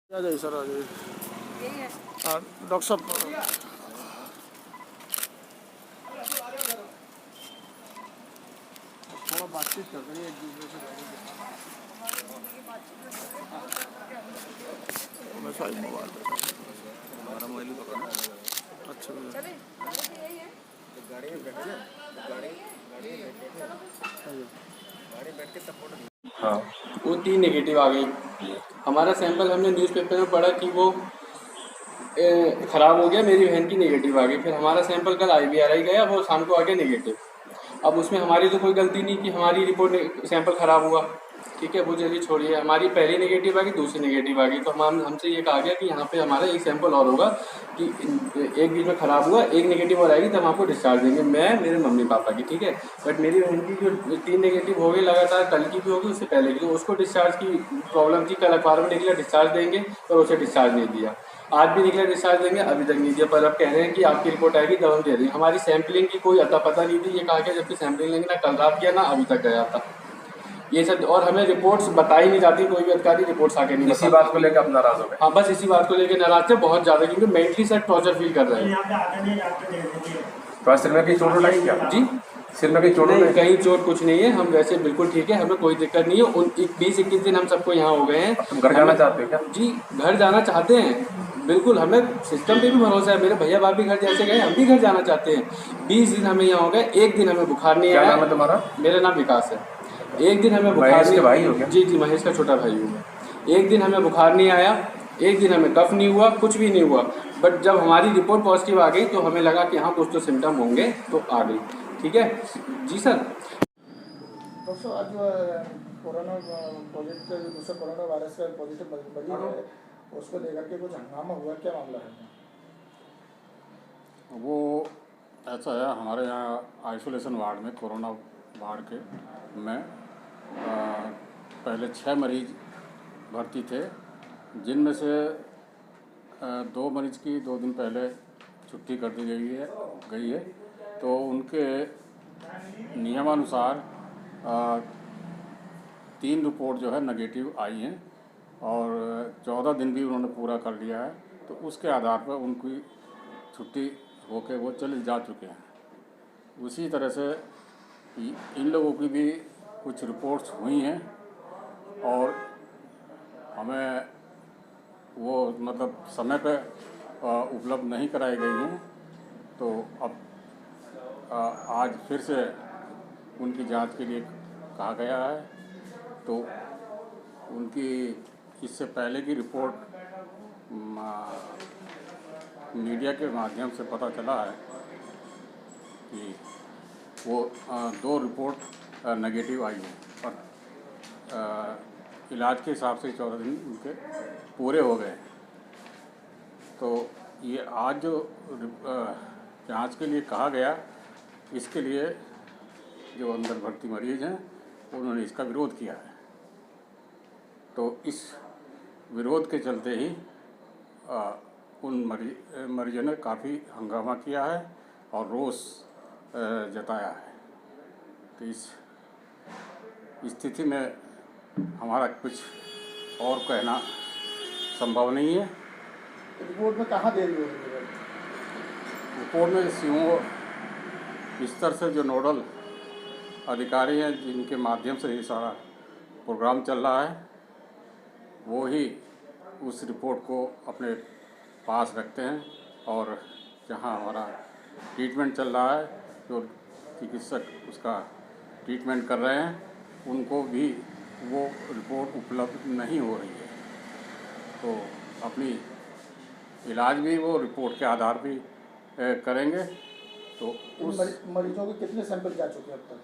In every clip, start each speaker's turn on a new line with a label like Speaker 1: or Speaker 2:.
Speaker 1: आ जाइए सर, आ जाइए।
Speaker 2: यही है।
Speaker 1: हाँ डॉक्टर साहब, थोड़ा बातचीत कर रही है एक दूसरे से। मैं साइड मोबाइल पे
Speaker 3: हमारा मोबाइल भी पकड़ना।
Speaker 1: अच्छा
Speaker 2: चले यही है।
Speaker 3: गाड़ी में बैठे ना, गाड़ी बैठ के तब फोटो। हाँ,
Speaker 4: वो 3 नेगेटिव आ गई। हमारा सैंपल हमने न्यूज़पेपर में पढ़ा कि वो ख़राब हो गया, मेरी बहन की नेगेटिव आ गई। फिर हमारा सैंपल कल IVRI गया, वो शाम को आ गया नेगेटिव। अब उसमें हमारी तो कोई गलती नहीं कि हमारी रिपोर्ट सैंपल ख़राब हुआ, ठीक है, वो चलिए छोड़िए। हमारी पहली नेगेटिव आ गई, दूसरी नेगेटिव आ गई, तो हमसे ये कहा गया कि यहाँ पे हमारा एक सैंपल और होगा कि एक बीच में ख़राब हुआ, एक नेगेटिव और आएगी तब आपको डिस्चार्ज देंगे, मैं मेरे मम्मी पापा की, ठीक है। बट मेरी बहन की जो 3 नेगेटिव हो गई लगातार, कल की भी होगी, उससे पहले की, तो उसको डिस्चार्ज की प्रॉब्लम थी। कल अखबार में निकला डिस्चार्ज देंगे, पर उसे डिस्चार्ज नहीं दिया। आज भी निकला डिस्चार्ज देंगे, अभी तक नहीं दिया। पर अब कह रहे हैं कि आपकी रिपोर्ट आएगी तब हम दे देंगे। हमारी सैम्पलिंग की कोई अता पता नहीं थी, ये कहा कि जबकि सैम्पलिंग लेंगे ना कल रात किया ना अभी तक गया था ये सब। और हमें रिपोर्ट्स बताई नहीं जाती, कोई भी अधिकारी रिपोर्ट्स आके नहीं
Speaker 3: इसी बात को लेकर आप नाराज हो गए?
Speaker 4: हाँ, बस इसी बात को लेकर नाराज थे बहुत ज़्यादा, क्योंकि मेंटली सर टॉर्चर फील कर रहे हैं।
Speaker 3: तो सिर में कहीं चोट उठाई क्या?
Speaker 4: जी,
Speaker 3: सिर में कहीं चोट
Speaker 4: नहीं,
Speaker 3: उठाई?
Speaker 4: कहीं चोट कुछ नहीं है, हम वैसे बिल्कुल ठीक है, हमें कोई दिक्कत नहीं है। 20-21 दिन हम सबको यहाँ हो गए हैं।
Speaker 3: तुम घर जाना चाहते हो क्या?
Speaker 4: जी, घर जाना चाहते हैं बिल्कुल, हमें सिस्टम पे भी भरोसा है। मेरे भैया भाभी घर जैसे गए, हम भी घर जाना चाहते हैं। 20 दिन हमें यहाँ हो गए, एक दिन हमें बुखार नहीं आया।
Speaker 3: क्या नाम है तुम्हारा?
Speaker 4: मेरा नाम विकास है। एक दिन हमें बुखार
Speaker 3: महेश
Speaker 4: नहीं,
Speaker 3: के भाई हो क्या?
Speaker 4: जी जी, महेश का छोटा भाई हूँ मैं। एक दिन हमें बुखार नहीं आया, एक दिन हमें कफ नहीं हुआ, कुछ भी नहीं हुआ। बट जब हमारी रिपोर्ट पॉजिटिव आ गई तो हमें लगा कि हाँ कुछ तो सिम्टम होंगे, तो आ गई, ठीक है जी सर।
Speaker 1: डॉक्टर साहब, आज कोरोना पॉजिटिव, जो दूसरा कोरोना वायरस का पॉजिटिव मरीज है, उसको लेकर के कुछ हंगामा हुआ, क्या मामला है?
Speaker 5: वो ऐसा है, हमारे यहाँ आइसोलेशन वार्ड में, कोरोना वार्ड के में पहले 6 मरीज भर्ती थे, जिनमें से 2 मरीज की 2 दिन पहले छुट्टी कर दी गई है। तो उनके नियमानुसार 3 रिपोर्ट जो है नेगेटिव आई हैं और 14 दिन भी उन्होंने पूरा कर लिया है। तो उसके आधार पर उनकी छुट्टी होके वो चले जा चुके हैं। उसी तरह से इन लोगों की भी कुछ रिपोर्ट्स हुई हैं और हमें वो मतलब समय पे उपलब्ध नहीं कराई गई हैं। तो अब आज फिर से उनकी जांच के लिए कहा गया है। तो उनकी इससे पहले की रिपोर्ट मीडिया के माध्यम से पता चला है कि वो 2 रिपोर्ट नेगेटिव आई है और इलाज के हिसाब से 14 दिन उनके पूरे हो गए। तो ये आज जो जांच के लिए कहा गया, इसके लिए जो अंदर भर्ती मरीज हैं उन्होंने इसका विरोध किया है। तो इस विरोध के चलते ही उन मरीजों ने काफ़ी हंगामा किया है और रोष जताया है। तो इस स्थिति में हमारा कुछ और कहना संभव नहीं है।
Speaker 1: रिपोर्ट में कहाँ देरी हो रही है?
Speaker 5: रिपोर्ट में सीओ स्तर से जो नोडल अधिकारी हैं, जिनके माध्यम से ये सारा प्रोग्राम चल रहा है, वो ही उस रिपोर्ट को अपने पास रखते हैं और जहाँ हमारा ट्रीटमेंट चल रहा है, जो चिकित्सक उसका ट्रीटमेंट कर रहे हैं, उनको भी वो रिपोर्ट उपलब्ध नहीं हो रही है। तो अपनी इलाज भी वो रिपोर्ट के आधार पर करेंगे। तो उस
Speaker 1: मरीजों के कितने सैंपल जा चुके हैं अब तक?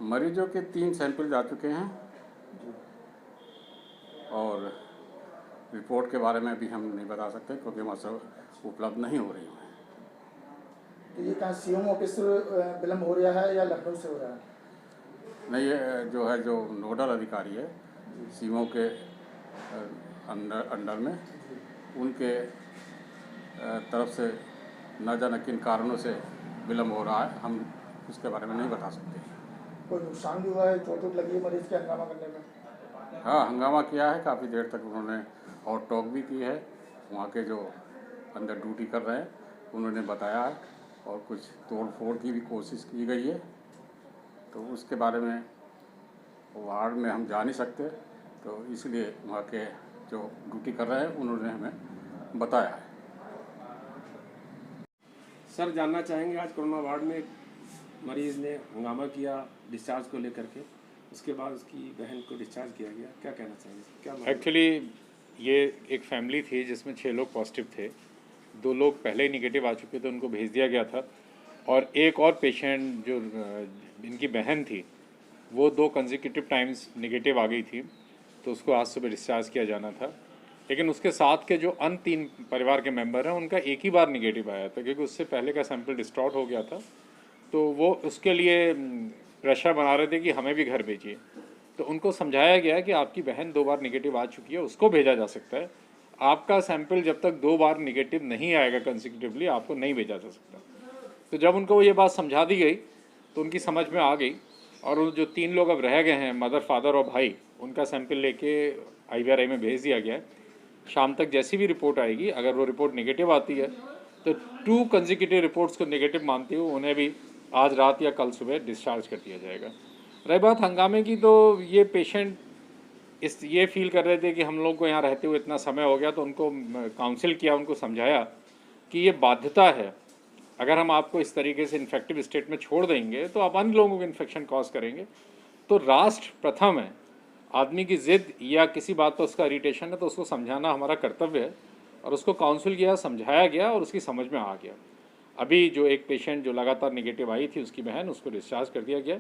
Speaker 5: मरीजों के 3 सैंपल जा चुके हैं और रिपोर्ट के बारे में भी हम नहीं बता सकते क्योंकि हमारे से उपलब्ध नहीं हो रही है।
Speaker 1: तो ये कहाँ सीएम ऑफिस से विलम्ब हो रहा है या लखनऊ से हो रहा है?
Speaker 5: नहीं, ये जो है, जो नोडल अधिकारी है सीएमओ के अंडर में, उनके तरफ से न जाने किन कारणों से विलम्ब हो रहा है, हम उसके बारे में नहीं बता सकते।
Speaker 1: कोई नुकसान भी हुआ है, चोट लगी है मरीज के हंगामा करने में?
Speaker 5: हाँ, हंगामा किया है काफ़ी देर तक उन्होंने, और टॉक भी की है। वहाँ के जो अंदर ड्यूटी कर रहे हैं उन्होंने बताया है, और कुछ तोड़ फोड़ की भी कोशिश की गई है। तो उसके बारे में वार्ड में हम जा नहीं सकते, तो इसलिए वहाँ के जो ड्यूटी कर रहे हैं उन्होंने हमें बताया है।
Speaker 3: सर जानना चाहेंगे, आज कोरोना वार्ड में एक मरीज़ ने हंगामा किया डिस्चार्ज को लेकर के, उसके बाद उसकी बहन को डिस्चार्ज किया गया, क्या कहना चाहेंगे? क्या
Speaker 6: एक्चुअली ये एक फैमिली थी जिसमें 6 लोग पॉजिटिव थे, 2 लोग पहले ही निगेटिव आ चुके थे, उनको भेज दिया गया था, और एक और पेशेंट जो इनकी बहन थी वो 2 कंसेक्यूटिव टाइम्स निगेटिव आ गई थी, तो उसको आज सुबह डिस्चार्ज किया जाना था। लेकिन उसके साथ के जो अन्य 3 परिवार के मेंबर हैं उनका एक ही बार निगेटिव आया था, क्योंकि उससे पहले का सैंपल डिस्टॉर्ट हो गया था, तो वो उसके लिए प्रेशर बना रहे थे कि हमें भी घर भेजिए। तो उनको समझाया गया कि आपकी बहन 2 बार निगेटिव आ चुकी है, उसको भेजा जा सकता है, आपका सैंपल जब तक 2 बार निगेटिव नहीं आएगा कंसेक्यूटिवली आपको नहीं भेजा जा सकता। तो जब उनको ये बात समझा दी गई तो उनकी समझ में आ गई, और वो जो 3 लोग अब रह गए हैं, मदर, फादर और भाई, उनका सैंपल लेके IVRI में भेज दिया गया है। शाम तक जैसी भी रिपोर्ट आएगी, अगर वो रिपोर्ट नेगेटिव आती है तो 2 कंसेक्यूटिव रिपोर्ट्स को नेगेटिव मानते हुए उन्हें भी आज रात या कल सुबह डिस्चार्ज कर दिया जाएगा। रही बात हंगामे की, तो ये पेशेंट ये फील कर रहे थे कि हम लोग को यहाँ रहते हुए इतना समय हो गया, तो उनको काउंसिल किया, उनको समझाया कि ये बाध्यता है, अगर हम आपको इस तरीके से इन्फेक्टिव स्टेट में छोड़ देंगे तो आप अन्य लोगों को इन्फेक्शन कॉज करेंगे। तो राष्ट्र प्रथम है, आदमी की ज़िद या किसी बात पर उसका इरिटेशन है तो उसको समझाना हमारा कर्तव्य है, और उसको काउंसिल किया, समझाया गया और उसकी समझ में आ गया। अभी जो एक पेशेंट जो लगातार निगेटिव आई थी, उसकी बहन, उसको डिस्चार्ज कर दिया गया,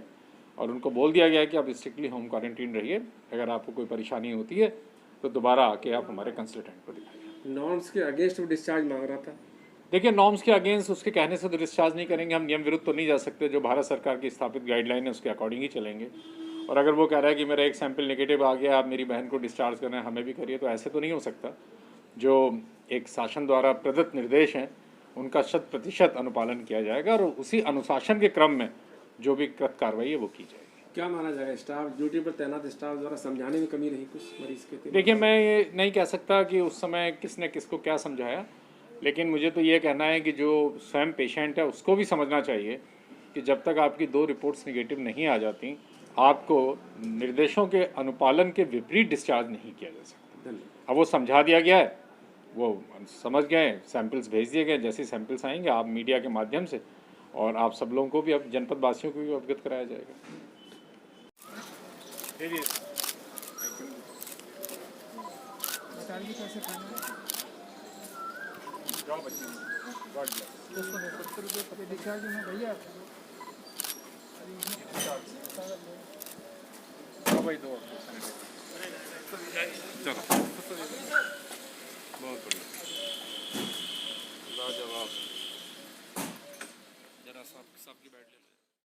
Speaker 6: और उनको बोल दिया गया कि आप स्ट्रिक्टली होम क्वारंटीन रहिए, अगर आपको कोई परेशानी होती है तो दोबारा आके आप हमारे कंसल्टेंट को दिखाइए।
Speaker 3: नॉर्म्स के अगेंस्ट वो डिस्चार्ज मांग रहा था।
Speaker 6: देखिए, नॉर्म्स के अगेंस्ट उसके कहने से तो डिस्चार्ज नहीं करेंगे, हम नियम विरुद्ध तो नहीं जा सकते, जो भारत सरकार की स्थापित गाइडलाइन है उसके अकॉर्डिंग ही चलेंगे। और अगर वो कह रहा है कि मेरा एक सैंपल नेगेटिव आ गया, आप मेरी बहन को डिस्चार्ज करना है, हमें भी करिए, तो ऐसे तो नहीं हो सकता। जो एक शासन द्वारा प्रदत्त निर्देश हैं उनका 100% अनुपालन किया जाएगा, और उसी अनुशासन के क्रम में जो भी कृत कार्रवाई है वो की जाएगी।
Speaker 3: क्या माना जाएगा, स्टाफ ड्यूटी पर तैनात स्टाफ द्वारा समझाने में कमी रही कुछ मरीज के?
Speaker 6: देखिए, मैं ये नहीं कह सकता कि उस समय किसने किसको क्या समझाया, लेकिन मुझे तो ये कहना है कि जो स्वयं पेशेंट है उसको भी समझना चाहिए कि जब तक आपकी 2 रिपोर्ट्स निगेटिव नहीं आ जाती, आपको निर्देशों के अनुपालन के विपरीत डिस्चार्ज नहीं किया जा सकता। अब वो समझा दिया गया है, वो समझ गए, सैंपल्स भेज दिए गए, जैसे सैंपल्स आएंगे आप मीडिया के माध्यम से, और आप सब लोगों को भी, अब जनपद वासियों को भी अवगत कराया जाएगा। बहुत बढ़िया, लाजवाब। जरा सबकी बैठ लेना।